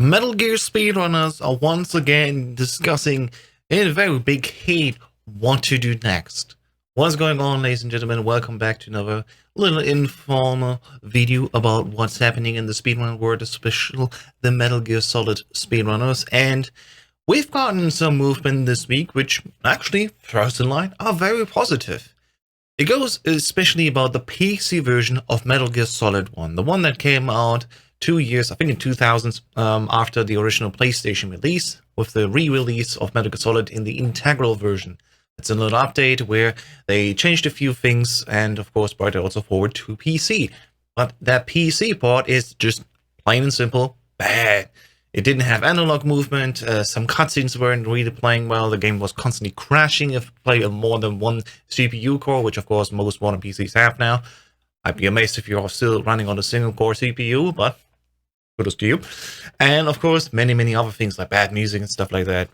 Metal Gear Speedrunners are once again discussing in very big heat what to do next. What's going on, ladies and gentlemen? Welcome back to another little informal video about what's happening in the speedrun world, especially the Metal Gear Solid Speedrunners. And we've gotten some movement this week, which actually, first in line, are very positive. It goes especially about the PC version of Metal Gear Solid 1, the one that came out 2 years, I think in 2000s, after the original PlayStation release, with the re-release of Metal Gear Solid in the integral version. It's a little update where they changed a few things and, of course, brought it also forward to PC. But that PC part is just plain and simple bad. It didn't have analog movement, some cutscenes weren't really playing well, the game was constantly crashing if you play more than one CPU core, which of course most modern PCs have now. I'd be amazed if you're still running on a single core CPU, but kudos to you. And of course, many other things like bad music and stuff like that.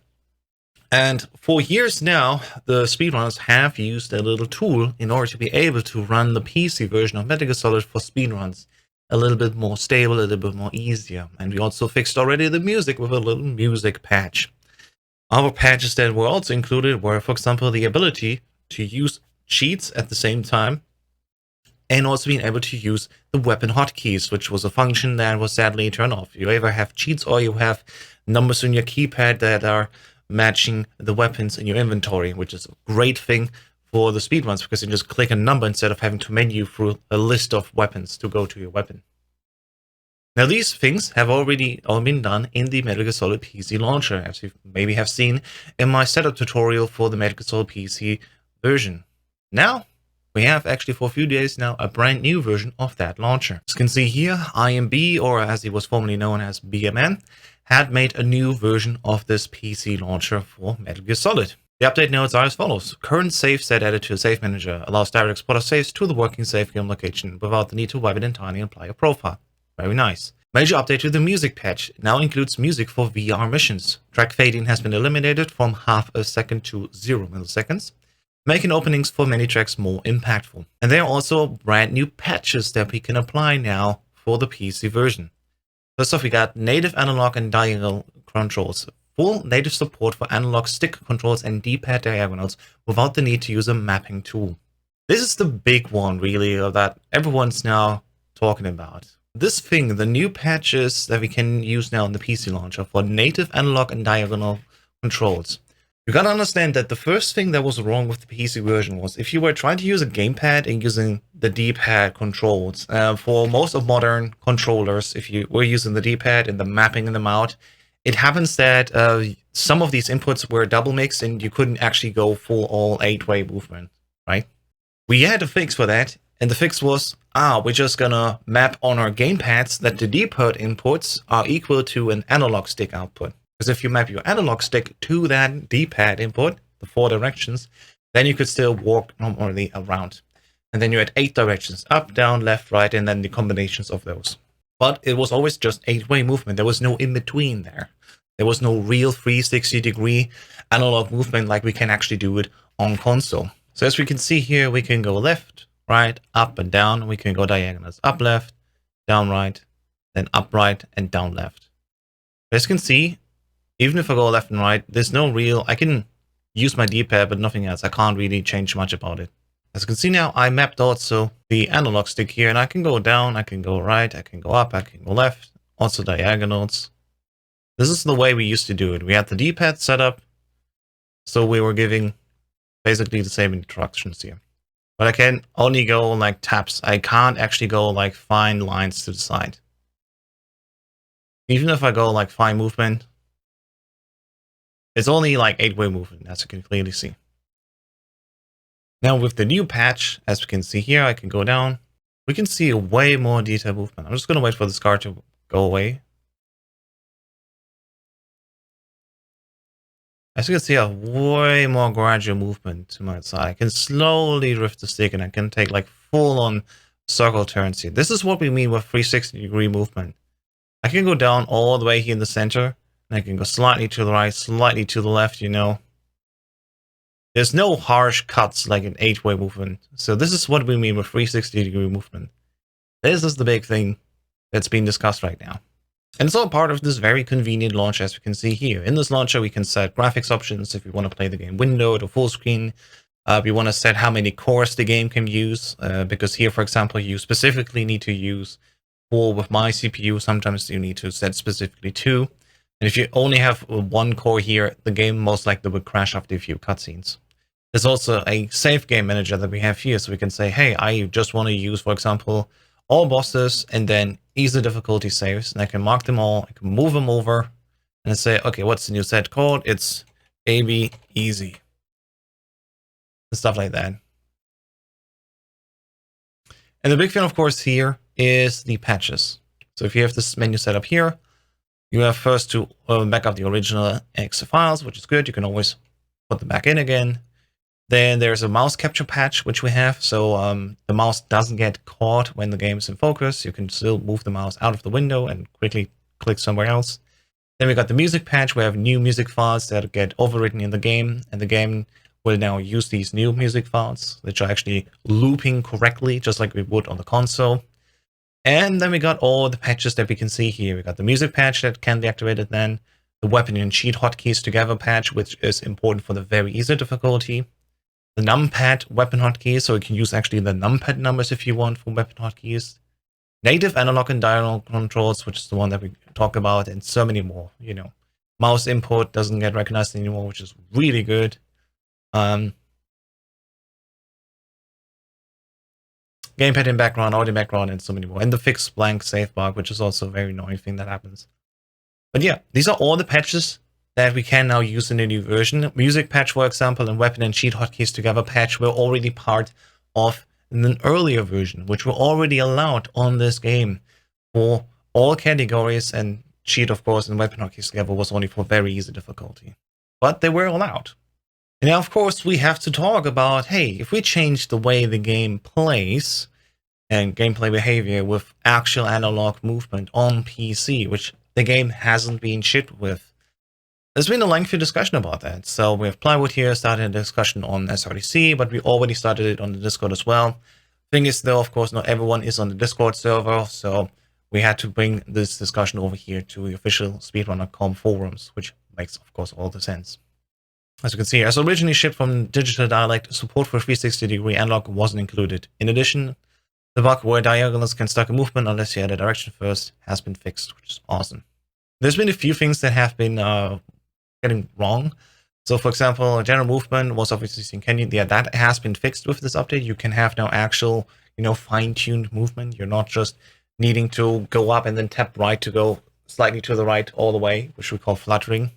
And for years now, the speedrunners have used a little tool in order to be able to run the PC version of Metal Gear Solid for speedruns a little bit more stable, a little bit more easier. And we also fixed already the music with a little music patch. Other patches that were also included were, for example, the ability to use cheats at the same time, and also being able to use the weapon hotkeys, which was a function that was sadly turned off. You either have cheats or you have numbers on your keypad that are matching the weapons in your inventory, which is a great thing for the speedruns because you just click a number instead of having to menu through a list of weapons to go to your weapon. Now, these things have already all been done in the Metal Gear Solid PC launcher, as you maybe have seen in my setup tutorial for the Metal Gear Solid PC version. Now, we have actually for a few days now a brand new version of that launcher. As you can see here, IMB, or as it was formerly known as BMN, had made a new version of this PC launcher for Metal Gear Solid. The update notes are as follows. Current save set added to the save manager allows direct export of saves to the working save game location without the need to wipe it entirely and apply a profile. Very nice. Major update to the music patch now includes music for VR missions. Track fading has been eliminated from half a second to 0 milliseconds, making openings for many tracks more impactful. And there are also brand new patches that we can apply now for the PC version. First off, we got native analog and diagonal controls. Full native support for analog stick controls and D-pad diagonals without the need to use a mapping tool. This is the big one, really, that everyone's now talking about. This thing, the new patches that we can use now in the PC launcher for native analog and diagonal controls. You gotta understand that the first thing that was wrong with the PC version was if you were trying to use a gamepad and using the D-pad controls. For most of modern controllers, if you were using the D-pad and the mapping them out, it happens that some of these inputs were double mixed and you couldn't actually go full all 8-way movement, right? We had a fix for that, and the fix was, we're just gonna map on our gamepads that the D-pad inputs are equal to an analog stick output. Because if you map your analog stick to that D-pad input, the 4 directions, then you could still walk normally around. And then you had 8 directions, up, down, left, right, and then the combinations of those. But it was always just 8-way movement. There was no in-between there. There was no real 360-degree analog movement like we can actually do it on console. So as we can see here, we can go left, right, up and down. We can go diagonals, up, left, down, right, then up, right, and down, left. As you can see, even if I go left and right, there's no real... I can use my D-pad, but nothing else. I can't really change much about it. As you can see now, I mapped also the analog stick here, and I can go down, I can go right, I can go up, I can go left, also diagonals. This is the way we used to do it. We had the D-pad set up, so we were giving basically the same instructions here. But I can only go like taps. I can't actually go like fine lines to the side. Even if I go like fine movement, it's only like 8-way movement, as you can clearly see. Now with the new patch, as we can see here, I can go down. We can see a way more detailed movement. I'm just going to wait for this car to go away. As you can see, I have way more gradual movement to my side. I can slowly drift the stick and I can take like full-on circle turns here. This is what we mean with 360-degree movement. I can go down all the way here in the center, and I can go slightly to the right, slightly to the left, you know. There's no harsh cuts like an 8-way movement. So this is what we mean with 360-degree movement. This is the big thing that's being discussed right now. And it's all part of this very convenient launcher, as we can see here. In this launcher, we can set graphics options if we want to play the game windowed or full screen. We want to set how many cores the game can use, because here, for example, you specifically need to use 4 with my CPU. Sometimes you need to set specifically 2. And if you only have 1 core here, the game most likely would crash after a few cutscenes. There's also a save game manager that we have here, so we can say, hey, I just want to use, for example, all bosses and then easy difficulty saves, and I can mark them all, I can move them over, and say, okay, what's the new set called? It's AB Easy. And stuff like that. And the big thing, of course, here is the patches. So if you have this menu set up here, you have first to back up the original exe files, which is good. You can always put them back in again. Then there's a mouse capture patch, which we have. So the mouse doesn't get caught when the game is in focus. You can still move the mouse out of the window and quickly click somewhere else. Then we got the music patch. We have new music files that get overwritten in the game, and the game will now use these new music files, which are actually looping correctly, just like we would on the console. And then we got all the patches that we can see here. We got the music patch that can be activated then, the weapon and cheat hotkeys together patch, which is important for the very easy difficulty. The numpad weapon hotkeys, so you can use actually the numpad numbers if you want for weapon hotkeys. Native analog and dialogue controls, which is the one that we talk about, and so many more. You know, mouse input doesn't get recognized anymore, which is really good. Gamepad in background, audio background, and so many more. And the fixed blank save bug, which is also a very annoying thing that happens. But yeah, these are all the patches that we can now use in the new version. Music patch, for example, and weapon and cheat hotkeys together patch were already part of an earlier version, which were already allowed on this game for all categories, and cheat, of course, and weapon hotkeys together was only for very easy difficulty. But they were allowed. And now, of course, we have to talk about, hey, if we change the way the game plays and gameplay behavior with actual analog movement on PC, which the game hasn't been shipped with, there's been a lengthy discussion about that. So we have Plywood here started a discussion on SRDC, but we already started it on the Discord as well. Thing is, though, of course, not everyone is on the Discord server, so we had to bring this discussion over here to the official Speedrunner.com forums, which makes, of course, all the sense. As you can see, as originally shipped from Digital Dialect, support for 360-degree analog wasn't included. In addition, the bug where diagonals can stack a movement unless you add a direction first has been fixed, which is awesome. There's been a few things that have been getting wrong. So, for example, general movement was obviously seen. Yeah, that has been fixed with this update. You can have now actual, fine-tuned movement. You're not just needing to go up and then tap right to go slightly to the right all the way, which we call fluttering.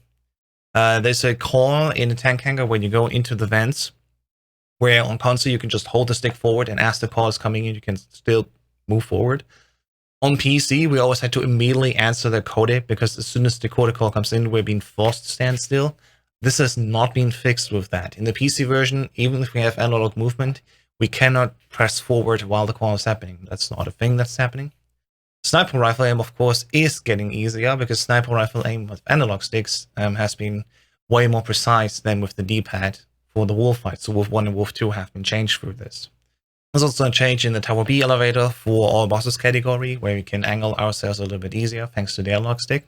There's a call in the tank hangar when you go into the vents, where on console you can just hold the stick forward, and as the call is coming in, you can still move forward. On PC, we always had to immediately answer the codec, because as soon as the codec call comes in, we're being forced to stand still. This has not been fixed with that. In the PC version, even if we have analog movement, we cannot press forward while the call is happening. That's not a thing that's happening. Sniper rifle aim, of course, is getting easier, because sniper rifle aim with analog sticks has been way more precise than with the D-pad for the Wolf fight. So Wolf 1 and Wolf 2 have been changed through this. There's also a change in the Tower B elevator for all bosses category, where we can angle ourselves a little bit easier thanks to the analog stick.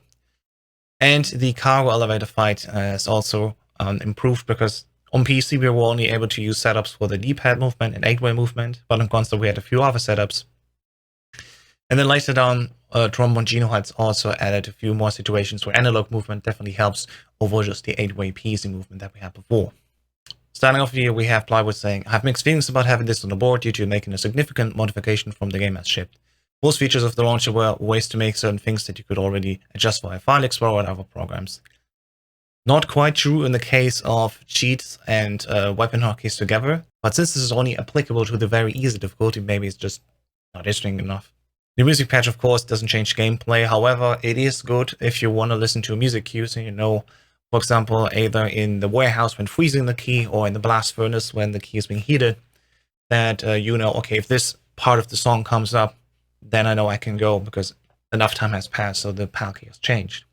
And the cargo elevator fight is also improved, because on PC we were only able to use setups for the D-pad movement and 8-way movement, but on console we had a few other setups. And then later down, Trombone Gino has also added a few more situations where analog movement definitely helps over just the 8-way PC movement that we had before. Starting off here, we have Plywood saying, I have mixed feelings about having this on the board due to making a significant modification from the game as shipped. Most features of the launcher were ways to make certain things that you could already adjust via File Explorer and other programs. Not quite true in the case of cheats and weapon hotkeys together, but since this is only applicable to the very easy difficulty, maybe it's just not interesting enough. The music patch, of course, doesn't change gameplay. However, it is good if you want to listen to a music cue, so you know, for example, either in the warehouse when freezing the key or in the blast furnace when the key is being heated, that you know, okay, if this part of the song comes up, then I know I can go because enough time has passed, so the PAL key has changed.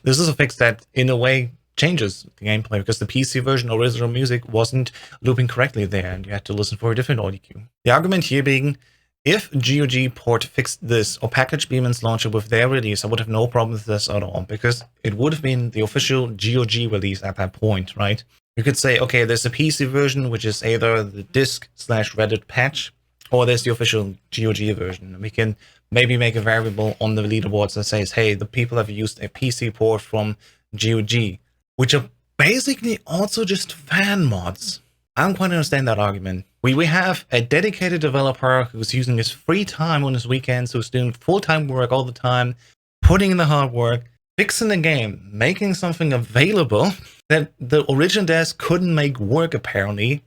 This is a fix that, in a way, changes the gameplay, because the PC version original music wasn't looping correctly there, and you had to listen for a different audio cue. The argument here being, If GOG port fixed this or packaged Beeman's launcher with their release, I would have no problem with this at all, because it would have been the official GOG release at that point, right? You could say, okay, there's a PC version, which is either the disk/Reddit patch, or there's the official GOG version. We can maybe make a variable on the leaderboards that says, hey, the people have used a PC port from GOG, which are basically also just fan mods. I don't quite understand that argument. We have a dedicated developer who's using his free time on his weekends, who's doing full-time work all the time, putting in the hard work, fixing the game, making something available that the original devs couldn't make work, apparently,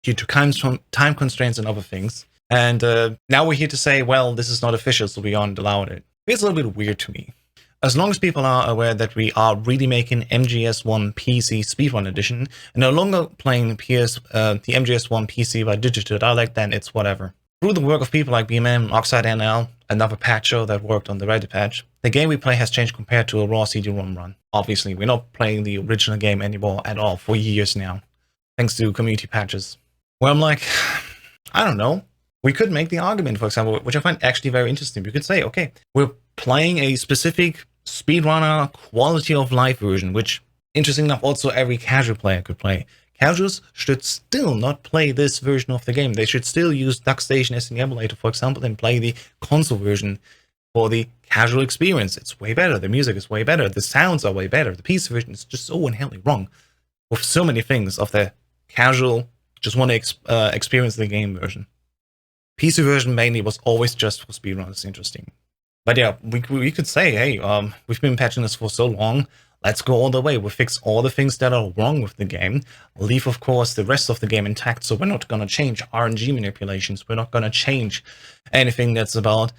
due to time constraints and other things. And now we're here to say, well, this is not official, so we aren't allowed it. It's a little bit weird to me. As long as people are aware that we are really making MGS1 PC Speedrun Edition, and no longer playing the MGS1 PC by digital dialect, then it's whatever. Through the work of people like BMM, Oxide NL, another patcher that worked on the Reddit patch, the game we play has changed compared to a raw CD-ROM run. Obviously, we're not playing the original game anymore at all for years now, thanks to community patches. Where I'm like, I don't know. We could make the argument, for example, which I find actually very interesting. We could say, okay, we're playing a specific speedrunner quality of life version, which, interesting enough, also every casual player could play. Casuals should still not play this version of the game. They should still use DuckStation as an emulator, for example, and play the console version for the casual experience. It's way better. The music is way better. The sounds are way better. The PC version is just so inherently wrong with so many things of the casual, just want to experience the game version. PC version mainly was always just for speedrunners interesting. But yeah, we could say, hey, we've been patching this for so long, let's go all the way. We'll fix all the things that are wrong with the game. Leave, of course, the rest of the game intact, so we're not going to change RNG manipulations. We're not going to change anything that's about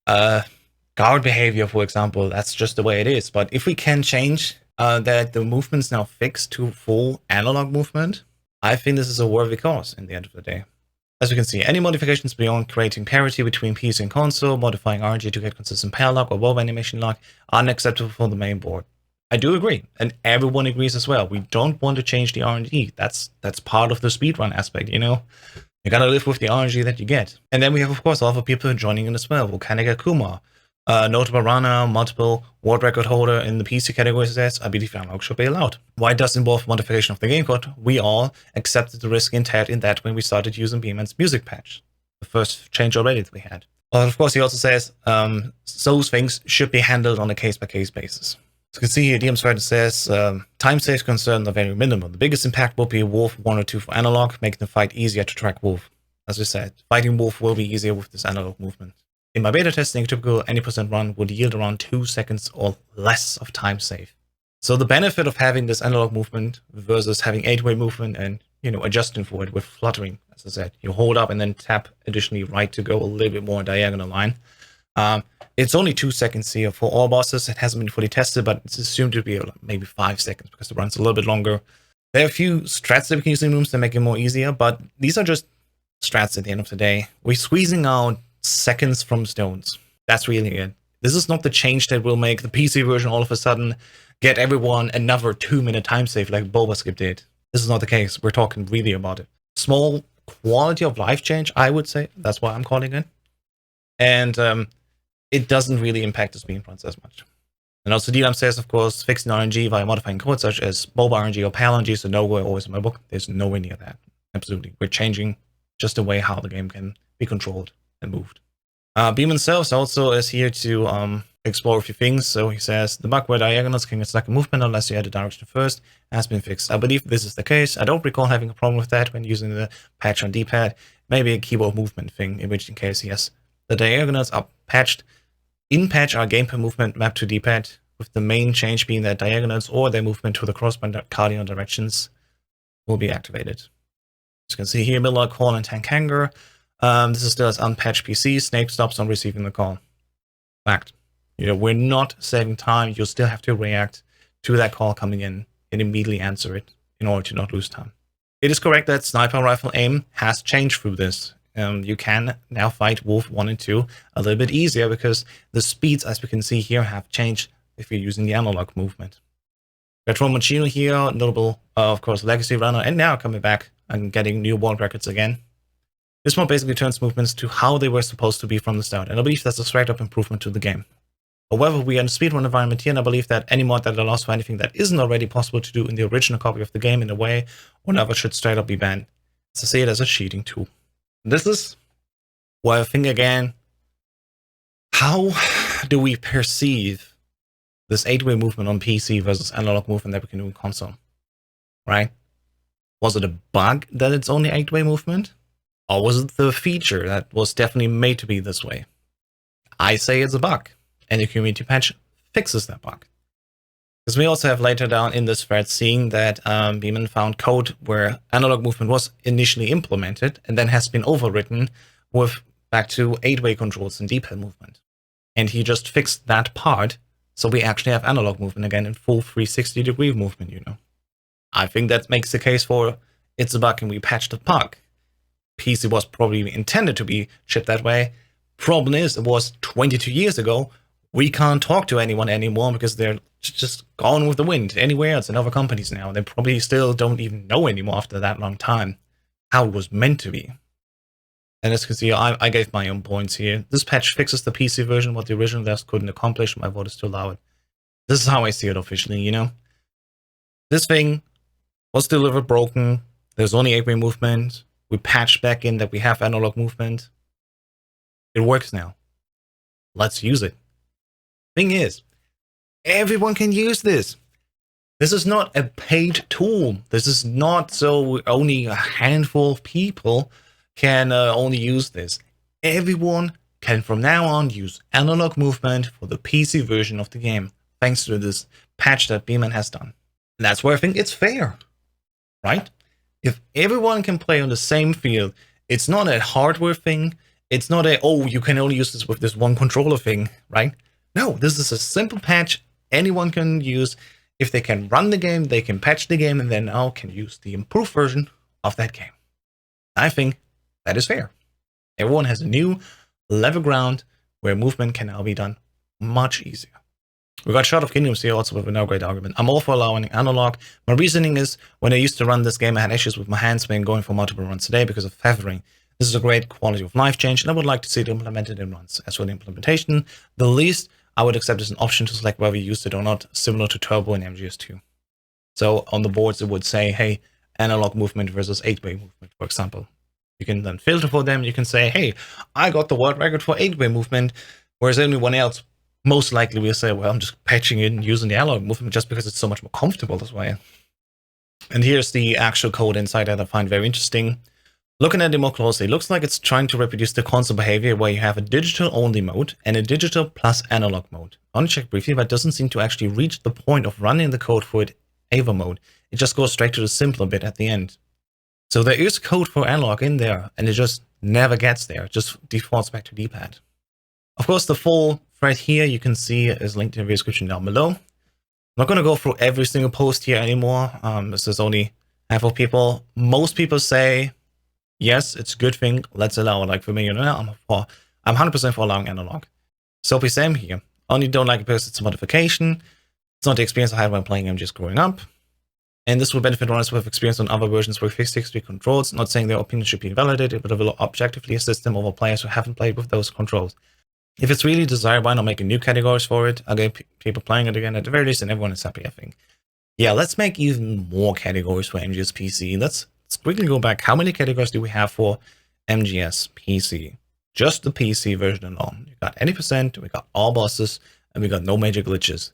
guard behavior, for example. That's just the way it is. But if we can change that the movement's now fixed to full analog movement, I think this is a worthy cause in the end of the day. As we can see, any modifications beyond creating parity between PC and console, modifying RNG to get consistent pair lock or WoW animation lock, are unacceptable for the main board. I do agree, and everyone agrees as well. We don't want to change the RNG. That's part of the speedrun aspect, you know? You gotta live with the RNG that you get. And then we have, of course, other people joining in as well. Volcanic Akuma, notable runner, multiple world record holder in the PC category, says, I believe analog should be allowed. Why it does involve modification of the game code? We all accepted the risk intent in that when we started using Beeman's music patch. The first change already that we had. But of course, he also says, those things should be handled on a case-by-case basis. As you can see here, DM says, time saves concerns are very minimal. The biggest impact will be Wolf 1 or 2 for analog, making the fight easier to track Wolf. As we said, fighting Wolf will be easier with this analog movement. In my beta testing, a typical any % run would yield around 2 seconds or less of time save. So the benefit of having this analog movement versus having 8-way movement and, you know, adjusting for it with fluttering, as I said, you hold up and then tap additionally right to go a little bit more diagonal line. It's only 2 seconds here for all bosses. It hasn't been fully tested, but it's assumed to be maybe 5 seconds because the run's a little bit longer. There are a few strats that we can use in rooms that make it more easier, but these are just strats at the end of the day. We're squeezing out seconds from stones. That's really it. This is not the change that will make the PC version all of a sudden get everyone another 2-minute time save like BobaSkip did. This is not the case. We're talking really about it. Small quality of life change, I would say. That's what I'm calling it. And it doesn't really impact the speedruns as much. And also DLAM says, of course, fixing RNG via modifying code such as MOBA RNG or PAL RNG, so nowhere always in my book. There's nowhere near that. Absolutely. We're changing just the way how the game can be controlled and moved. Beam himself also is here to explore a few things. So he says, the bug where diagonals can get stuck in movement unless you add a direction first has been fixed. I believe this is the case. I don't recall having a problem with that when using the patch on D-pad. Maybe a keyboard movement thing, in which case, yes, the diagonals are patched. In patch are gameplay movement mapped to D-pad, with the main change being that diagonals or their movement to the crossbar cardinal directions will be activated. As you can see here, Miller, Call, and Tank Hanger. This is still as unpatched PC. Snape stops on receiving the call. Fact. You know, we're not saving time. You'll still have to react to that call coming in and immediately answer it in order to not lose time. It is correct that sniper rifle aim has changed through this. You can now fight Wolf 1 and 2 a little bit easier because the speeds, as we can see here, have changed if you're using the analog movement. Retro Machino here, notable, of course, Legacy Runner, and now coming back and getting new world records again. This mod basically turns movements to how they were supposed to be from the start, and I believe that's a straight up improvement to the game. However, we are in a speedrun environment here, and I believe that any mod that allows for anything that isn't already possible to do in the original copy of the game in a way or another should straight up be banned. So see it as a cheating tool. This is where I think again, how do we perceive this 8-way movement on PC versus analog movement that we can do in console? Right? Was it a bug that it's only 8-way movement? Or was it the feature that was definitely made to be this way? I say it's a bug, and the community patch fixes that bug. Because we also have later down in this thread seeing that Beeman found code where analog movement was initially implemented and then has been overwritten with back to 8-way controls and D-pad movement. And he just fixed that part, so we actually have analog movement again in full 360-degree movement, you know. I think that makes the case for it's a bug and we patched the bug. PC was probably intended to be shipped that way. Problem is, it was 22 years ago. We can't talk to anyone anymore because they're just gone with the wind anywhere else in other companies now. They probably still don't even know anymore after that long time how it was meant to be. And as you can see, I gave my own points here. This patch fixes the PC version, what the original devs couldn't accomplish. My vote is to allow it. This is how I see it officially, you know? This thing was delivered broken. There's only 8-way movement. We patched back in that we have analog movement. It works now. Let's use it. Thing is, everyone can use this. This is not a paid tool. This is not so only a handful of people can only use this. Everyone can from now on use analog movement for the PC version of the game, thanks to this patch that Beeman has done. And that's where I think it's fair, right? If everyone can play on the same field, it's not a hardware thing. It's not a, oh, you can only use this with this one controller thing, right? No, this is a simple patch anyone can use. If they can run the game, they can patch the game, and then now can use the improved version of that game. I think that is fair. Everyone has a new level ground where movement can now be done much easier. We got Shot of Kingdoms here also with no great argument. I'm all for allowing analog. My reasoning is, when I used to run this game, I had issues with my hands when going for multiple runs today because of feathering. This is a great quality of life change, and I would like to see it implemented in runs. As for the implementation, the least I would accept as an option to select whether you used it or not, similar to Turbo in MGS2. So on the boards, it would say, hey, analog movement versus 8-way movement, for example. You can then filter for them. You can say, hey, I got the world record for 8-way movement, whereas anyone else most likely will say, well, I'm just patching it and using the analog movement just because it's so much more comfortable this way. And here's the actual code inside that I find very interesting. Looking at it more closely, it looks like it's trying to reproduce the console behavior where you have a digital-only mode and a digital plus analog mode. I want to check briefly, but it doesn't seem to actually reach the point of running the code for it either mode. It just goes straight to the simpler bit at the end. So there is code for analog in there, and it just never gets there. It just defaults back to D-pad. Of course, the full thread here you can see is linked in the description down below. I'm not going to go through every single post here anymore. This is only half of people. Most people say, yes, it's a good thing. Let's allow it. Like for me, you know, I'm 100% for allowing analog. Soapy Sam here. Only don't like it because it's a modification. It's not the experience I had when playing MGS growing up. And this will benefit runners who have experience on other versions with 360 controls. Not saying their opinion should be invalidated, but it will objectively assist them over players who haven't played with those controls. If it's really desired, why not make new categories for it? I'll get people playing it again at the very least, and everyone is happy, I think. Yeah, let's make even more categories for MGS PC. Let's quickly go back. How many categories do we have for MGS PC? Just the PC version alone. We got any percent, we got all bosses, and we got no major glitches.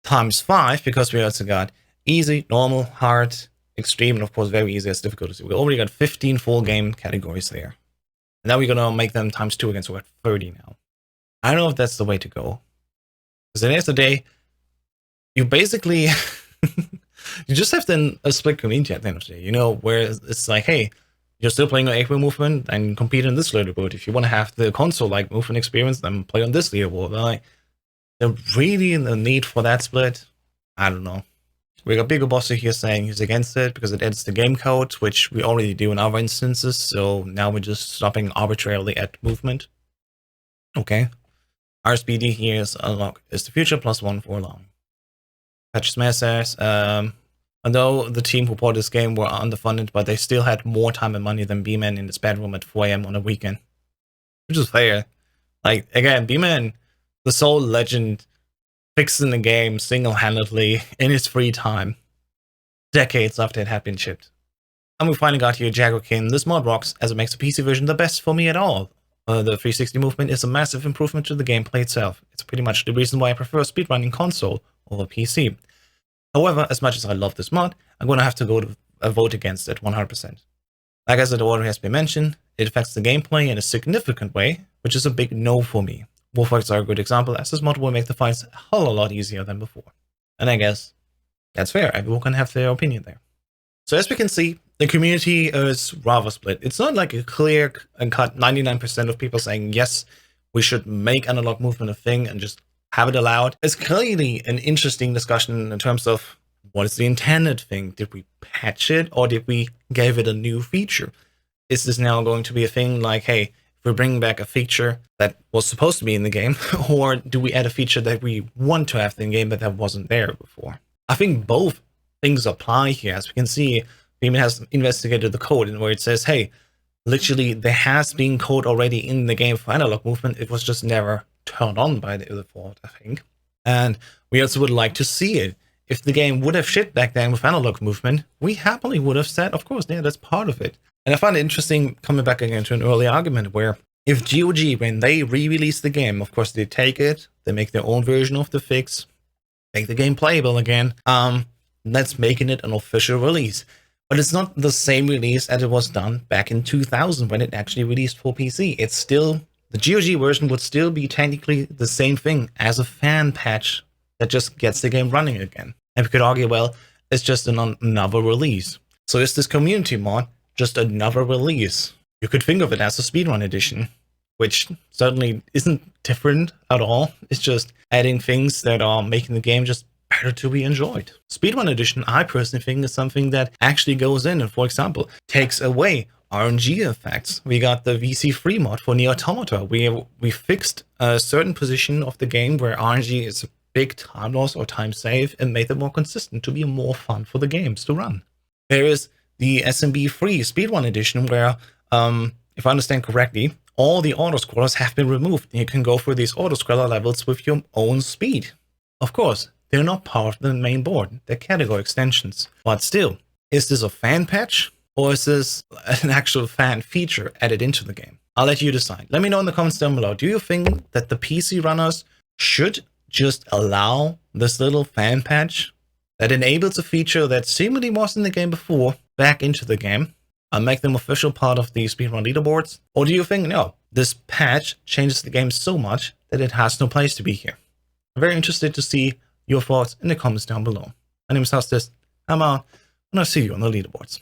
Times 5, because we also got easy, normal, hard, extreme, and of course very easy as difficulty. We already got 15 full game categories there. And now we're gonna make them times 2 again, so we're at 30 now. I don't know if that's the way to go. Because at the end of the day, you basically you just have then a split community at the end of the day, you know, where it's like, hey, you're still playing on 8-way movement and compete in this leaderboard. If you want to have the console-like movement experience, then play on this leaderboard. Like, they're really in the need for that split. I don't know. We got Bigger Boss here saying he's against it because it edits the game code, which we already do in other instances. So now we're just stopping arbitrarily at movement. Okay. RSPD here is unlock is the future +1 for allowing. Patch Smash says, Although the team who bought this game were underfunded, but they still had more time and money than B-Man in his bedroom at 4 a.m. on a weekend. Which is fair. Like, again, B-Man, the sole legend, fixing the game single-handedly in his free time, decades after it had been shipped. And we finally got here Jaguar King. This mod rocks, as it makes the PC version the best for me at all. The 360 movement is a massive improvement to the gameplay itself. It's pretty much the reason why I prefer speedrunning console over PC. However, as much as I love this mod, I'm going to have to go to a vote against it 100%. Like I said, the order has been mentioned, it affects the gameplay in a significant way, which is a big no for me. Warfights are a good example, as this mod will make the fights a hell of a lot easier than before. And I guess that's fair, everyone can have their opinion there. So as we can see, the community is rather split. It's not like a clear and cut 99% of people saying, yes, we should make analog movement a thing and just have it allowed. It's clearly an interesting discussion in terms of what is the intended thing? Did we patch it or did we give it a new feature? Is this now going to be a thing like, hey, if we bring back a feature that was supposed to be in the game, or do we add a feature that we want to have in the game but that wasn't there before? I think both things apply here. As we can see, Beeman has investigated the code and where it says, hey, literally there has been code already in the game for analog movement. It was just never turned on by the default, I think. And we also would like to see it. If the game would have shipped back then with analog movement, we happily would have said, of course, yeah, that's part of it. And I find it interesting, coming back again to an early argument, where if GOG, when they re-release the game, of course, they take it, they make their own version of the fix, make the game playable again, that's making it an official release. But it's not the same release as it was done back in 2000 when it actually released for PC. It's still, the GOG version would still be technically the same thing as a fan patch that just gets the game running again. And we could argue, well, it's just another release. So is this community mod just another release? You could think of it as a speedrun edition, which certainly isn't different at all. It's just adding things that are making the game just better to be enjoyed. Speedrun edition, I personally think, is something that actually goes in and, for example, takes away RNG effects. We got the VC3 mod for Nier Automata. We fixed a certain position of the game where RNG is a big time loss or time save and made it more consistent to be more fun for the games to run. There is the SMB3 Speedrun edition where, if I understand correctly, all the autoscrollers have been removed. You can go through these autoscroller levels with your own speed. Of course, they're not part of the main board. They're category extensions. But still, is this a fan patch or is this an actual fan feature added into the game? I'll let you decide. Let me know in the comments down below. Do you think that the PC runners should just allow this little fan patch that enables a feature that seemingly was in the game before back into the game and make them official part of the speedrun leaderboards? Or do you think, no, this patch changes the game so much that it has no place to be here? I'm very interested to see your thoughts in the comments down below. My name is Hustis. I'm out, and I'll see you on the leaderboards.